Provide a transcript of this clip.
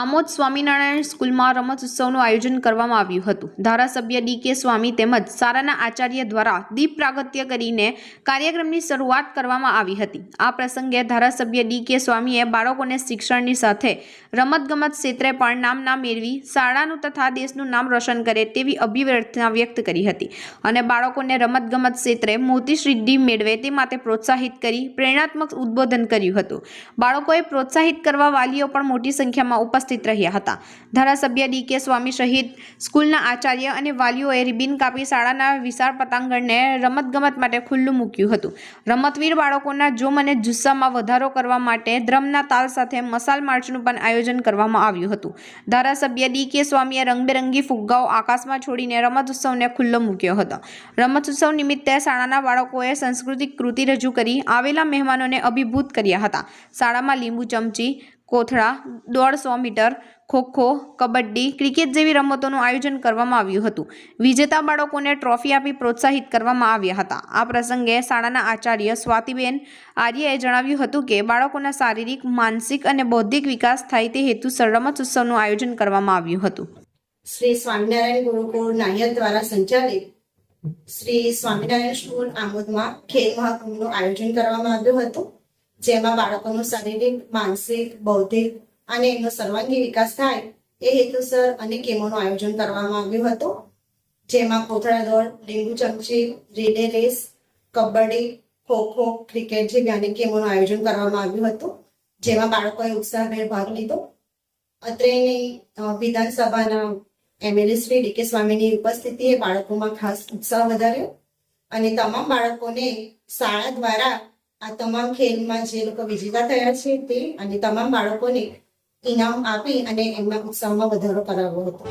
આમોદ સ્વામિનારાયણ સ્કૂલમાં રમત ઉત્સવનું આયોજન કરવામાં આવ્યું હતું। ધારાસભ્ય ડી.કે. સ્વામી તેમજ શાળાના આચાર્ય દ્વારા દીપ પ્રાગટ્ય કરીને કાર્યક્રમની શરૂઆત કરવામાં આવી હતી। આ પ્રસંગે ધારાસભ્ય ડી.કે. સ્વામીએ બાળકોને શિક્ષણની સાથે રમતગમત ક્ષેત્રે પણ નામના મેળવી શાળાનું તથા દેશનું નામ રોશન કરે તેવી અભિવ્યર્થના વ્યક્ત કરી હતી અને બાળકોને રમતગમત ક્ષેત્રે મોટી સિદ્ધિ મેળવે તે માટે પ્રોત્સાહિત કરી પ્રેરણાત્મક ઉદ્બોધન કર્યું હતું। બાળકોએ પ્રોત્સાહિત કરવા વાલીઓ પણ મોટી સંખ્યામાં ઉપસ્થિત રહ્યા હતા। ધારાસભ્ય ડી.કે. સ્વામી સહિત સ્કૂલના આચાર્ય અને વાલીઓએ રિબિન કાપી શાળાના વિશાળ પટાંગણને રમતગમત માટે ખુલ્લું મૂક્યું હતું। રમતવીર બાળકોના જોમ અને જુસ્સામાં વધારો કરવા માટે ડ્રમના તાલ સાથે મશાલ માર્ચનું પણ આયોજન કરવામાં આવ્યું હતું। ધારાસભ્ય ડી.કે. સ્વામીએ રંગબેરંગી ફુગ્ગાઓ આકાશમાં છોડીને રમત ઉત્સવને ખુલ્લો મૂક્યો હતો। રમત ઉત્સવ નિમિત્તે શાળાના બાળકોએ સાંસ્કૃતિક કૃતિ રજૂ કરી આવેલા મહેમાનોને અભિભૂત કર્યા હતા। શાળામાં લીંબુ ચમચી, કોથળા, દોડ 100 મીટર, ખો-ખો, કબડ્ડી, ક્રિકેટ જેવી રમતોનું આયોજન કરવામાં આવ્યું હતું। વિજેતા બાળકોને ટ્રોફી આપી પ્રોત્સાહિત કરવામાં આવ્યા હતા। આ પ્રસંગે શાળાના આચાર્ય સ્વાતિબેન આર્યએ જણાવ્યું હતું કે બાળકોના શારીરિક, માનસિક અને બૌદ્ધિક વિકાસ થાય તે હેતુસર રમત ઉત્સવનું આયોજન કરવામાં આવ્યું હતું। શ્રી સ્વામિનારાયણ ગુરુકુળ નાયર દ્વારા સંચાલિત શ્રી સ્વામિનારાયણ સ્કૂલ આમોદમાં ખેલ મહાકુંભનું આયોજન કરવામાં આવ્યું હતું, જેમાં બાળકોનો શારીરિક, માનસિક, બૌદ્ધિક અને એનો સર્વાંગી વિકાસ થાય એ હેતુસર અનેક ગેમોનું આયોજન કરવામાં આવ્યું હતું, જેમાં કોથળા દોડ, લીંબુ ચમચી, relay race, kabaddi, kho kho, cricket જેવી અનેક ગેમોનું આયોજન કરવામાં આવ્યું હતું, જેમાં બાળકોએ ઉત્સાહભેર ભાગ લીધો। અત્રેની વિધાનસભાના એમએલએ શ્રી ડી.કે. સ્વામીની ઉપસ્થિતિએ બાળકોમાં ખાસ ઉત્સાહ વધાર્યો અને તમામ બાળકોને શાળા દ્વારા આ તમામ ખેલમાં જે લોકો વિજેતા થયા છે તે અને તમામ બાળકોને ઇનામ આપી અને એમના ઉત્સાહમાં વધારો કરાવ્યો હતો।